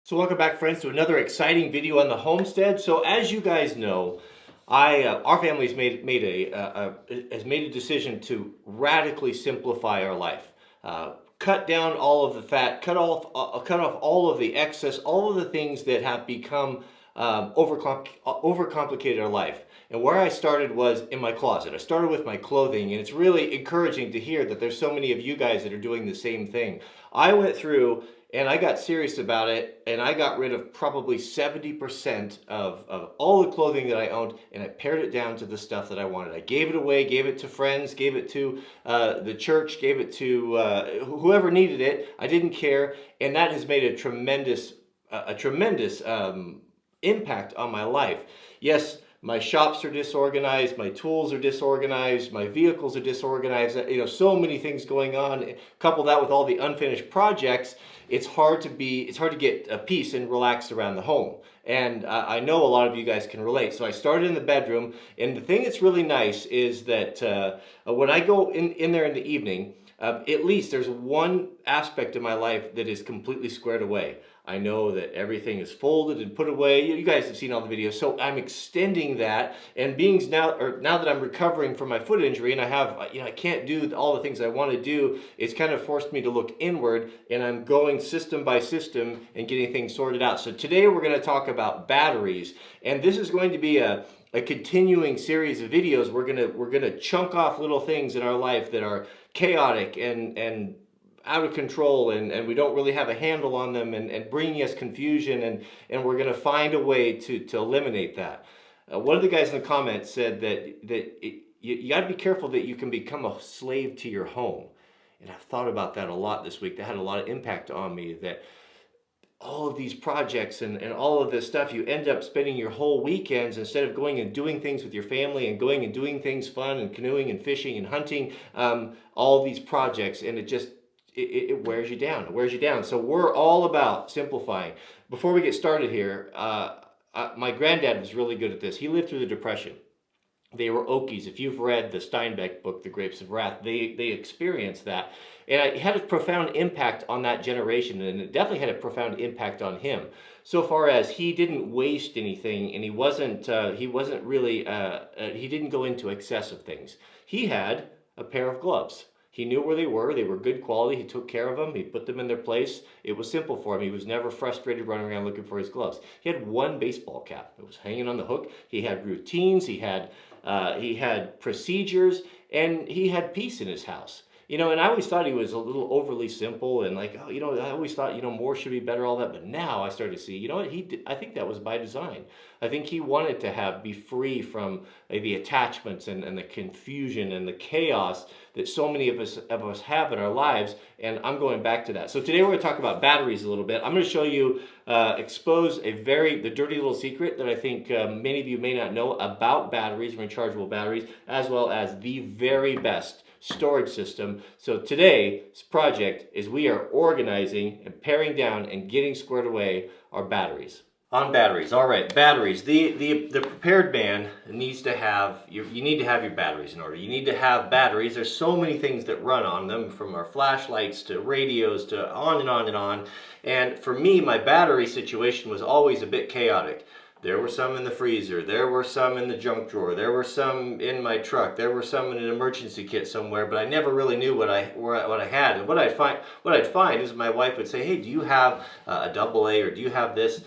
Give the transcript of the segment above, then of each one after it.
So welcome back, friends, to another exciting video on the homestead. So as you guys know, our family's has made a decision to radically simplify our life, cut down all of the fat, cut off all of the excess, all of the things that have become overcomplicated our life. And where I started was in my closet. I started with my clothing, and it's really encouraging to hear that there's so many of you guys that are doing the same thing. I went through and I got serious about it, and I got rid of probably 70% of all the clothing that I owned, and I pared it down to the stuff that I wanted. I gave it away, gave it to friends, gave it to the church, gave it to whoever needed it. I didn't care, and that has made a tremendous impact on my life. Yes, my shops are disorganized, my tools are disorganized, my vehicles are disorganized, so many things going on. Couple that with all the unfinished projects, it's hard to get peace and relaxed around the home. And I know a lot of you guys can relate. So I started in the bedroom, and the thing that's really nice is that when I go in there in the evening, at least there's one aspect of my life that is completely squared away. I know that everything is folded and put away. You guys have seen all the videos, so I'm extending that. And now that I'm recovering from my foot injury and I can't do all the things I want to do, it's kind of forced me to look inward, and I'm going system by system and getting things sorted out. So today we're going to talk about batteries, and this is going to be a continuing series of videos. We're gonna chunk off little things in our life that are chaotic and out of control, and we don't really have a handle on them, and bringing us confusion, and we're going to find a way to eliminate that. One of the guys in the comments said that you got to be careful that you can become a slave to your home. And I've thought about that a lot this week. That had a lot of impact on me, that all of these projects and all of this stuff, you end up spending your whole weekends, instead of going and doing things with your family and going and doing things fun and canoeing and fishing and hunting, all these projects, and it wears you down. It wears you down. So we're all about simplifying. Before we get started here, my granddad was really good at this. He lived through the Depression. They were Okies. If you've read the Steinbeck book, The Grapes of Wrath, they experienced that. And it had a profound impact on that generation, and it definitely had a profound impact on him. So far as he didn't waste anything, and he didn't go into excessive things. He had a pair of gloves. He knew where they were good quality, he took care of them, he put them in their place. It was simple for him. He was never frustrated running around looking for his gloves. He had one baseball cap. It was hanging on the hook. He had routines, he had procedures, and he had peace in his house. And I always thought he was a little overly simple, and I always thought, more should be better, all that. But now I started to see, I think that was by design. I think he wanted to be free from the attachments and the confusion and the chaos that so many of us have in our lives. And I'm going back to that. So today we're going to talk about batteries a little bit. I'm going to show you, expose the dirty little secret that I think many of you may not know about batteries, rechargeable batteries, as well as the very best storage system. So today's project is we are organizing and paring down and getting squared away our batteries. On batteries, all right, batteries. The prepared man needs to have, you need to have your batteries in order. You need to have batteries. There's so many things that run on them, from our flashlights to radios to on and on and on. And for me, my battery situation was always a bit chaotic. There were some in the freezer, there were some in the junk drawer, there were some in my truck, there were some in an emergency kit somewhere, but I never really knew what I had. And what I'd find is my wife would say, "Hey, do you have a AA, or do you have this?"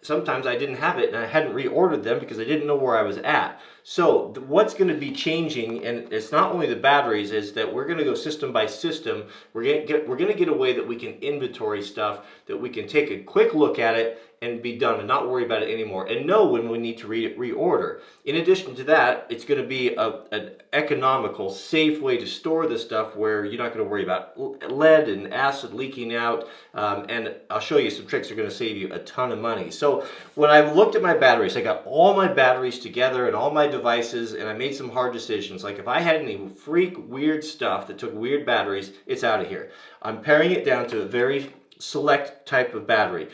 Sometimes I didn't have it, and I hadn't reordered them because I didn't know where I was at. So what's going to be changing, and it's not only the batteries, is that we're going to go system by system. We're going to get a way that we can inventory stuff, that we can take a quick look at it and be done and not worry about it anymore, and know when we need to reorder. In addition to that, it's going to be an economical, safe way to store the stuff where you're not going to worry about lead and acid leaking out, and I'll show you some tricks that are going to save you a ton of money. So when I looked at my batteries, I got all my batteries together and all my devices, and I made some hard decisions. Like if I had any freak weird stuff that took weird batteries, it's out of here. I'm paring it down to a very select type of battery.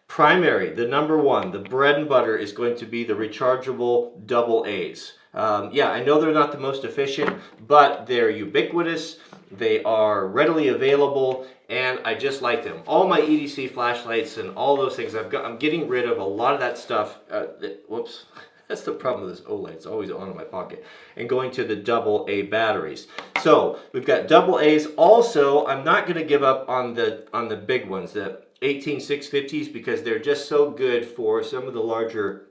Primary, the number one, the bread and butter, is going to be the rechargeable AA's. Yeah, I know they're not the most efficient, but they're ubiquitous, they are readily available, and I just like them. All my EDC flashlights and all those things, I'm getting rid of a lot of that stuff. Whoops. That's the problem with this OLED. It's always on in my pocket. And going to the AA batteries. So we've got AA's. Also, I'm not going to give up on the big ones, the 18650s, because they're just so good for some of the larger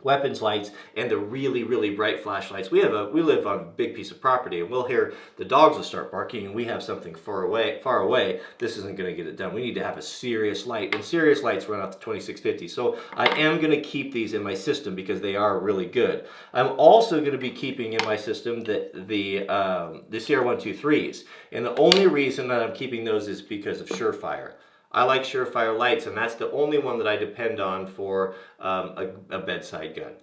weapons lights and the really, really bright flashlights. We live on a big piece of property, and we'll hear the dogs will start barking, and we have something far away. This isn't going to get it done. We need to have a serious light, and serious lights run out to 2650. So I am going to keep these in my system because they are really good. I'm also going to be keeping in my system the CR123s, and the only reason that I'm keeping those is because of Surefire. I like Surefire lights, and that's the only one that I depend on for a bedside gun.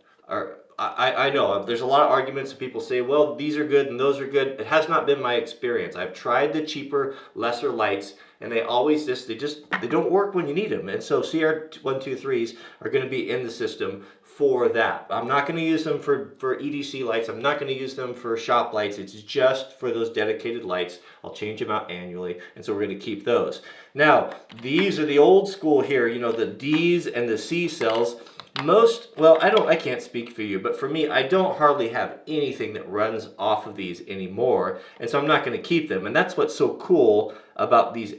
I know there's a lot of arguments that people say, well, these are good and those are good. It has not been my experience. I've tried the cheaper, lesser lights, and they always they don't work when you need them. And so CR123s are going to be in the system for that. I'm not going to use them for EDC lights. I'm not going to use them for shop lights. It's just for those dedicated lights. I'll change them out annually, and so we're going to keep those. Now, these are the old school here, you know, the D's and the C cells. Well, I can't speak for you, but for me, I don't hardly have anything that runs off of these anymore, and so I'm not going to keep them. And that's what's so cool about these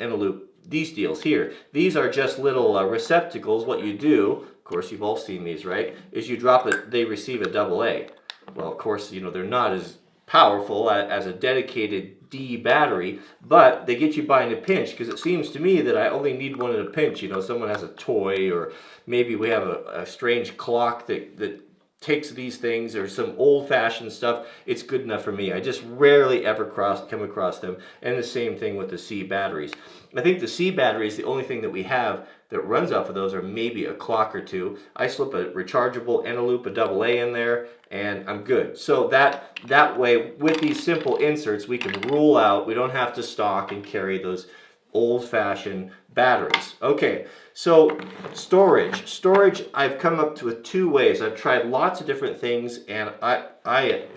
these deals here. These are just little receptacles. What you do, of course, you've all seen these, right, is you drop it, they receive a AA. Well, of course, you know, they're not as powerful as a dedicated D battery, but they get you by in a pinch, because it seems to me that I only need one in a pinch. You know, someone has a toy, or maybe we have a strange clock that takes these things, or some old-fashioned stuff. It's good enough for me. I just rarely ever come across them. And the same thing with the C batteries. I think the C batteries, the only thing that we have that runs off of those are maybe a clock or two. I slip a rechargeable Eneloop, a AA in there, and I'm good. So that way, with these simple inserts, we can rule out, we don't have to stock and carry those old-fashioned batteries. Okay, so storage, I've come up with two ways. I've tried lots of different things, and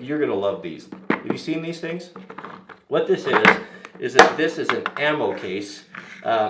you're gonna love these. Have you seen these things? What this is that this is an ammo case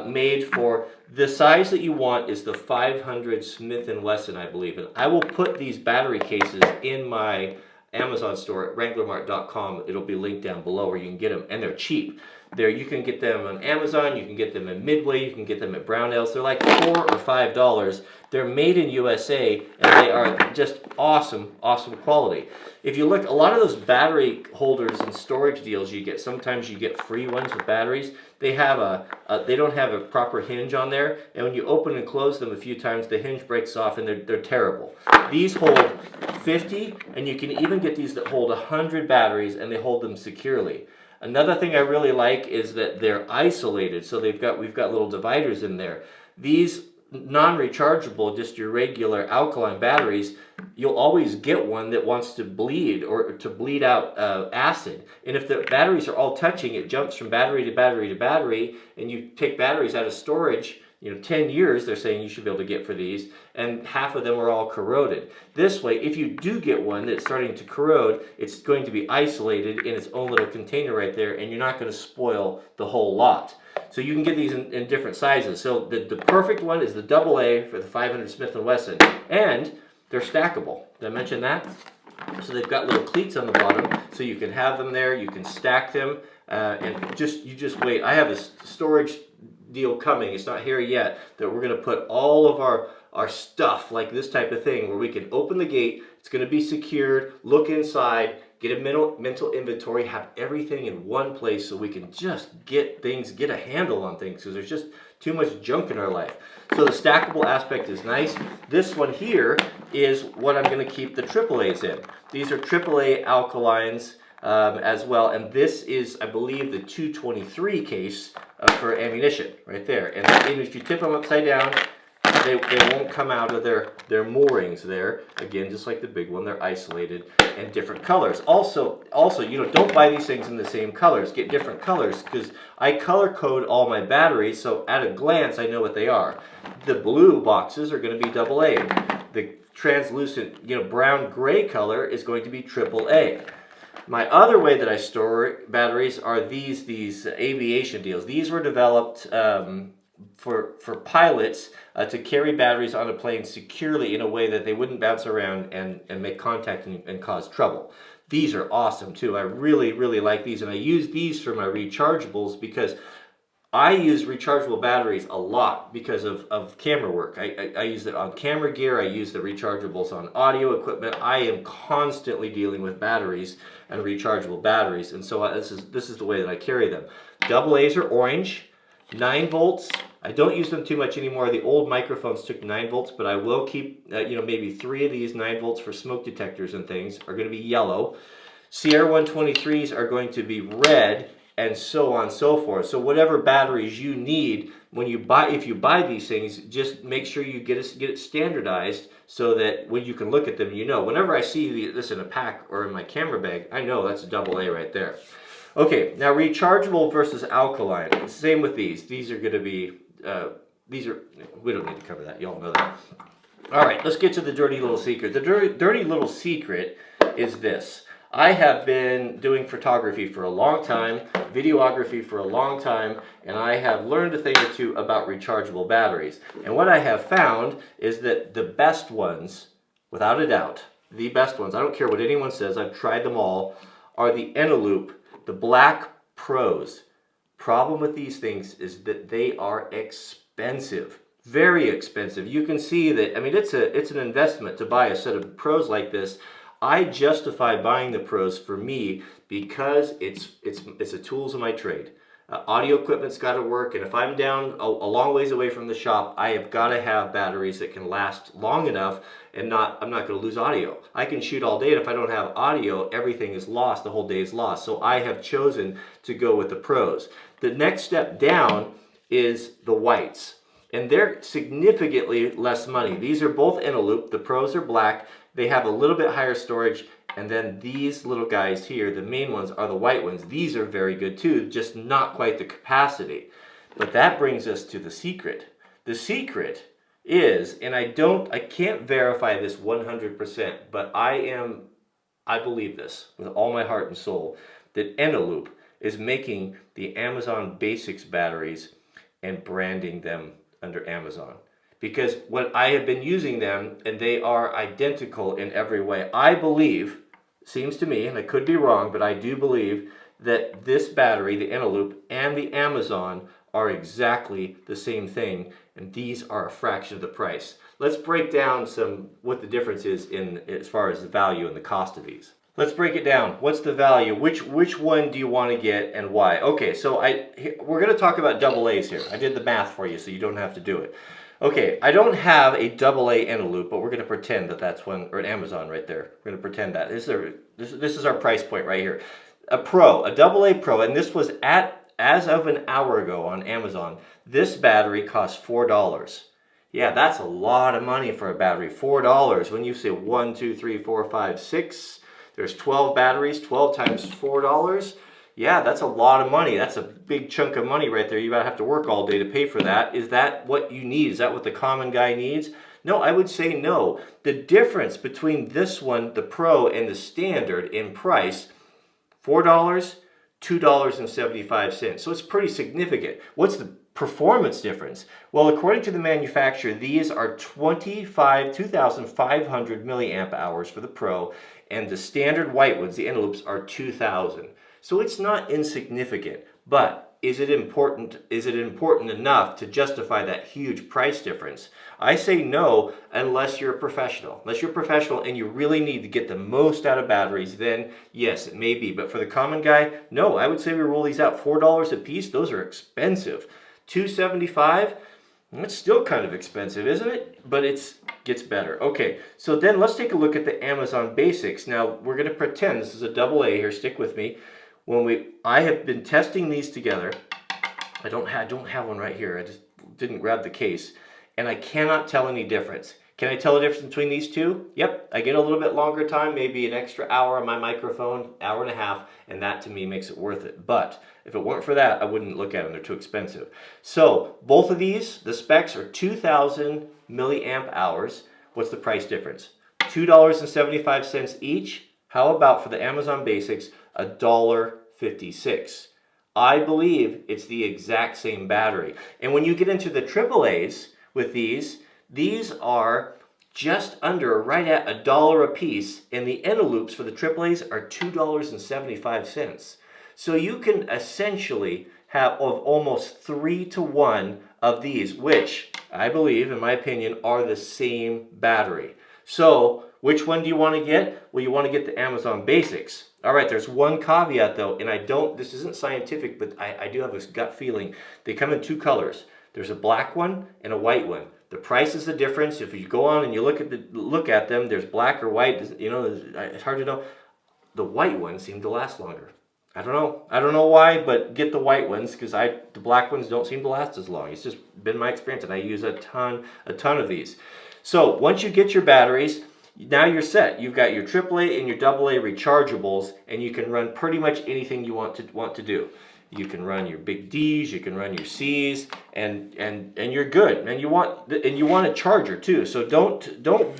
made for the size that you want. Is the 500 Smith & Wesson, I believe. And I will put these battery cases in my Amazon store at wranglermart.com. It'll be linked down below where you can get them, and they're cheap. You can get them on Amazon, you can get them in Midway, you can get them at Brownells. They're like $4 or $5. They're made in USA, and they are just awesome, awesome quality. If you look, a lot of those battery holders and storage deals you get, sometimes you get free ones with batteries. They have they don't have a proper hinge on there, and when you open and close them a few times, the hinge breaks off, and they're terrible. These hold 50, and you can even get these that hold 100 batteries, and they hold them securely. Another thing I really like is that they're isolated, so we've got little dividers in there. These non-rechargeable, just your regular alkaline batteries, you'll always get one that wants to bleed, or to bleed out acid. And if the batteries are all touching, it jumps from battery to battery to battery, and you take batteries out of storage, 10 years they're saying you should be able to get for these, and half of them are all corroded. This way, if you do get one that's starting to corrode, it's going to be isolated in its own little container right there, and you're not going to spoil the whole lot. So you can get these in different sizes. So the perfect one is the AA for the 500 Smith & Wesson, and they're stackable. Did I mention that? So they've got little cleats on the bottom, so you can have them there, you can stack them, and you just wait. I have a storage deal coming, it's not here yet, that we're going to put all of our stuff, like this type of thing, where we can open the gate, it's going to be secured, look inside, get a mental inventory, have everything in one place, so we can just get a handle on things, because there's just too much junk in our life. So the stackable aspect is nice. This one here is what I'm going to keep the AAAs in. These are AAA alkalines as well, and this is, I believe, the 223 case for ammunition right there. And if you tip them upside down, they won't come out of their moorings there. Again, just like the big one, they're isolated and different colors. Also, don't buy these things in the same colors. Get different colors, because I color code all my batteries, so at a glance I know what they are. The blue boxes are going to be AA. the translucent, you know, brown gray color is going to be AAA. My other way that I store batteries are these aviation deals. These were developed for pilots to carry batteries on a plane securely in a way that they wouldn't bounce around and make contact and cause trouble. These are awesome too. I really, really like these, and I use these for my rechargeables because I use rechargeable batteries a lot because of camera work. I use it on camera gear. I use the rechargeables on audio equipment. I am constantly dealing with batteries and rechargeable batteries, and so this is the way that I carry them. AA's are orange, 9 volts. I don't use them too much anymore. The old microphones took 9 volts, but I will keep you know, maybe 3 of these 9 volts for smoke detectors and things are going to be yellow. Sierra 123s are going to be red, and so on and so forth. So whatever batteries you need when you buy, if you buy these things, just make sure you get it standardized so that when you can look at them, you know. Whenever I see this in a pack or in my camera bag, I know that's a AA right there. Okay, now rechargeable versus alkaline. Same with these. These are going to be, we don't need to cover that. You all know that. All right, let's get to the dirty little secret. The dirty little secret is this. I have been doing photography for a long time, videography for a long time, and I have learned a thing or two about rechargeable batteries. And what I have found is that the best ones, without a doubt, the best ones, I don't care what anyone says, I've tried them all, are the Eneloop, the Black Pros. Problem with these things is that they are expensive. Very expensive. You can see that, I mean, it's an investment to buy a set of Pros like this. I justify buying the Pros for me because it's the tools of my trade. Audio equipment's got to work, and if I'm down a long ways away from the shop, I have got to have batteries that can last long enough, and I'm not going to lose audio. I can shoot all day, and if I don't have audio, everything is lost. The whole day is lost. So I have chosen to go with the Pros. The next step down is the whites, and they're significantly less money. These are both Eneloop. The Pros are black. They have a little bit higher storage, and then these little guys here, the main ones, are the white ones. These are very good too, just not quite the capacity. But that brings us to the secret. The secret is, and I can't verify this 100%, but I believe this with all my heart and soul, that Eneloop is making the Amazon Basics batteries and branding them under Amazon. Because what I have been using them, and they are identical in every way. I believe, seems to me, and I could be wrong, but I do believe that this battery, the Eneloop, and the Amazon are exactly the same thing, and these are a fraction of the price. Let's break down what the difference is as far as the value and the cost of these. Let's break it down. What's the value? Which one do you want to get and why? Okay, so we're going to talk about AA's here. I did the math for you, so you don't have to do it. Okay, I don't have a AA Eneloop, but we're going to pretend that that's one, or an Amazon right there. We're going to pretend that. This is our price point right here. A AA Pro, and this was as of an hour ago on Amazon. This battery costs $4. Yeah, that's a lot of money for a battery. $4. When you say 1, 2, 3, 4, 5, 6, there's 12 batteries, 12 times $4. Yeah, that's a lot of money. That's a big chunk of money right there. You're going to have to work all day to pay for that. Is that what you need? Is that what the common guy needs? No, I would say no. The difference between this one, the Pro, and the standard in price, $4, $2.75. So it's pretty significant. What's the performance difference? Well, according to the manufacturer, these are 2,500 milliamp hours for the Pro, and the standard white ones, the Eneloops, are 2,000. So it's not insignificant, but is it important enough to justify that huge price difference? I say no, unless you're a professional. Unless you're a professional and you really need to get the most out of batteries, then yes, it may be. But for the common guy, no, I would say we roll these out $4 a piece. Those are expensive. $2.75, it's still kind of expensive, isn't it? But it gets better. Okay, so then let's take a look at the Amazon Basics. Now, we're going to pretend this is a AA here. Stick with me. I have been testing these together. I don't have one right here. I just didn't grab the case, and I cannot tell any difference. Can I tell the difference between these two? Yep, I get a little bit longer time, maybe an extra hour on my microphone, hour and a half, and that to me makes it worth it. But if it weren't for that, I wouldn't look at them. They're too expensive. So both of these, the specs are 2,000 milliamp hours. What's the price difference? $2.75 each. How about for the Amazon Basics, $1.56? I believe it's the exact same battery. And when you get into the AAAs with these are just under, right at $1 a piece, and the Eneloops for the AAAs are $2.75. So you can essentially have almost 3 to 1 of these, which I believe, in my opinion, are the same battery. So which one do you want to get? Well, you want to get the Amazon Basics. All right, there's one caveat though, and this isn't scientific, but I do have this gut feeling. They come in 2 colors. There's a black one and a white one. The price is the difference. If you go on and you look at them, there's black or white. You know, it's hard to know. The white ones seem to last longer. I don't know why, but get the white ones, because the black ones don't seem to last as long. It's just been my experience, and I use a ton of these. So once you get your batteries, now you're set. You've got your AAA and your AA rechargeables, and you can run pretty much anything you want to do. You can run your big D's, you can run your C's, and you're good. And you want a charger too. So don't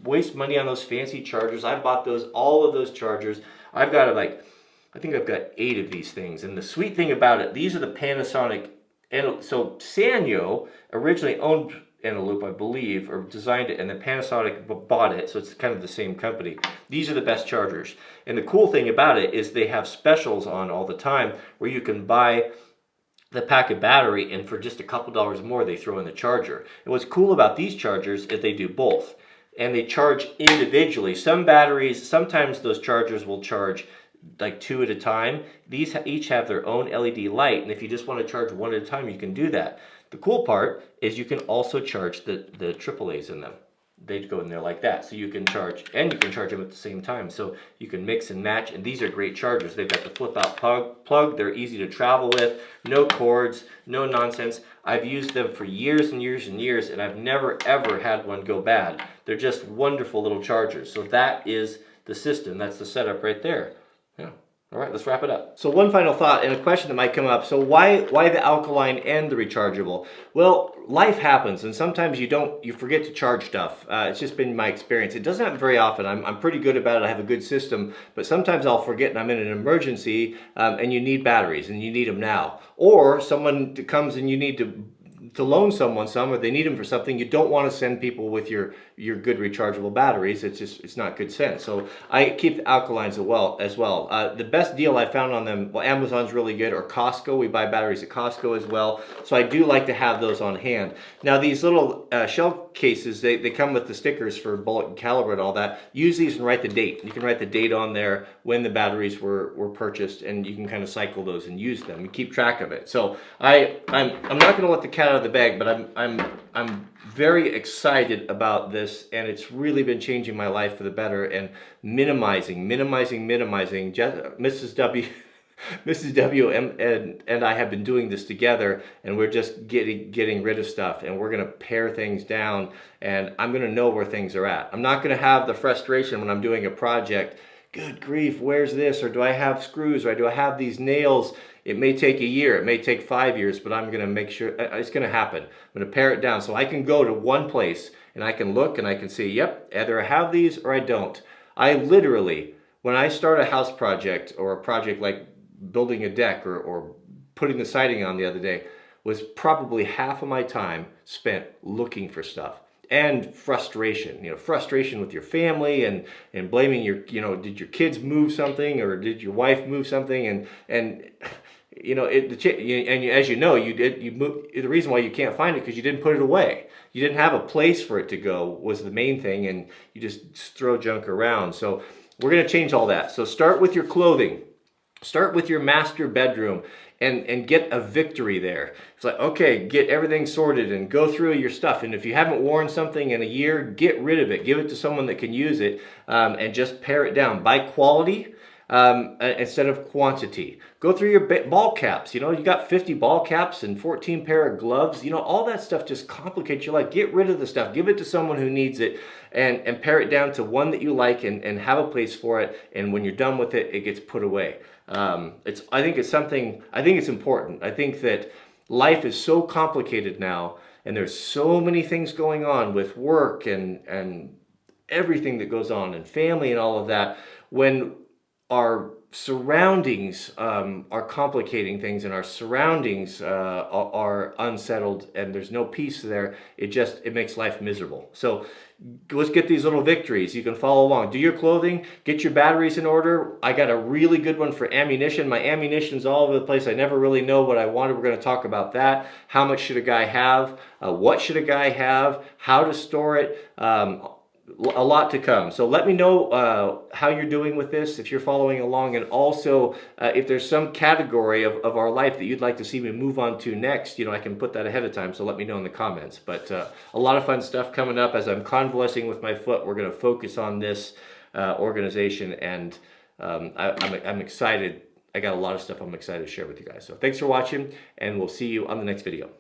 waste money on those fancy chargers. I bought all of those chargers. I've got I think I've got 8 of these things. And the sweet thing about it, these are the Panasonic. So Sanyo originally owned Eneloop, I believe, or designed it, and then Panasonic bought it, so it's kind of the same company. These are the best chargers. And the cool thing about it is they have specials on all the time where you can buy the pack of battery, and for just a couple dollars more, they throw in the charger. And what's cool about these chargers is they do both. And they charge individually. Some batteries, sometimes those chargers will charge like 2 at a time. These each have their own LED light, and if you just want to charge 1 at a time, you can do that. The cool part is you can also charge the AAAs in them. They go in there like that, so you can charge, and you can charge them at the same time. So you can mix and match, and these are great chargers. They've got the flip-out plug. They're easy to travel with, no cords, no nonsense. I've used them for years and years and years, and I've never ever had one go bad. They're just wonderful little chargers. So that is the system. That's the setup right there. Yeah. All right, let's wrap it up. So one final thought and a question that might come up. So why the alkaline and the rechargeable? Well, life happens, and sometimes you forget to charge stuff. It's just been my experience. It doesn't happen very often. I'm pretty good about it. I have a good system, but sometimes I'll forget and I'm in an emergency, and you need batteries and you need them now. Or someone comes and you need to loan someone some, or they need them for something. You don't want to send people with your good rechargeable batteries. It's not good sense. So I keep the alkalines as well. The best deal I found on them, well, Amazon's really good, or Costco. We buy batteries at Costco as well. So I do like to have those on hand. Now these little shell cases, they come with the stickers for bullet and caliber and all that. Use these and write the date. You can write the date on there when the batteries were purchased, and you can kind of cycle those and use them and keep track of it. So I'm not going to let the cat out of the bag, but I'm very excited about this, and it's really been changing my life for the better and minimizing. Mrs. W and I have been doing this together, and we're just getting rid of stuff, and we're going to pare things down, and I'm going to know where things are at. I'm not going to have the frustration when I'm doing a project. Good grief, where's this? Or do I have screws? Or do I have these nails? It may take a year, it may take 5 years, but I'm going to make sure it's going to happen. I'm going to pare it down so I can go to one place and I can look and I can see, yep, either I have these or I don't. I literally, when I start a house project or a project like building a deck or putting the siding on the other day, was probably half of my time spent looking for stuff. And frustration, frustration with your family and blaming did your kids move something, or did your wife move something, and as you know, you moved. The reason why you can't find it because you didn't put it away. You didn't have a place for it to go was the main thing, and you just throw junk around. So we're going to change all that. So start with your clothing. Start with your master bedroom and get a victory there. It's like, okay, get everything sorted and go through your stuff. And if you haven't worn something in a year, get rid of it. Give it to someone that can use it, and just pare it down. Buy quality instead of quantity. Go through your ball caps. You got 50 ball caps and 14 pair of gloves. All that stuff just complicates your life. Get rid of the stuff. Give it to someone who needs it, and pare it down to one that you like, and have a place for it. And when you're done with it, it gets put away. I think it's important. I think that life is so complicated now, and there's so many things going on with work and everything that goes on and family and all of that, when our surroundings are complicating things and our surroundings are unsettled and there's no peace there, it makes life miserable. So let's get these little victories. You can follow along. Do your clothing, get your batteries in order. I got a really good one for ammunition. My ammunition's all over the place. I never really know what I wanted. We're going to talk about that. How much should a guy have? What should a guy have? How to store it? A lot to come. So let me know how you're doing with this, if you're following along, and also if there's some category of our life that you'd like to see me move on to next, I can put that ahead of time, so let me know in the comments. But a lot of fun stuff coming up. As I'm convalescing with my foot, we're going to focus on this organization, and I'm excited. I got a lot of stuff I'm excited to share with you guys. So thanks for watching, and we'll see you on the next video.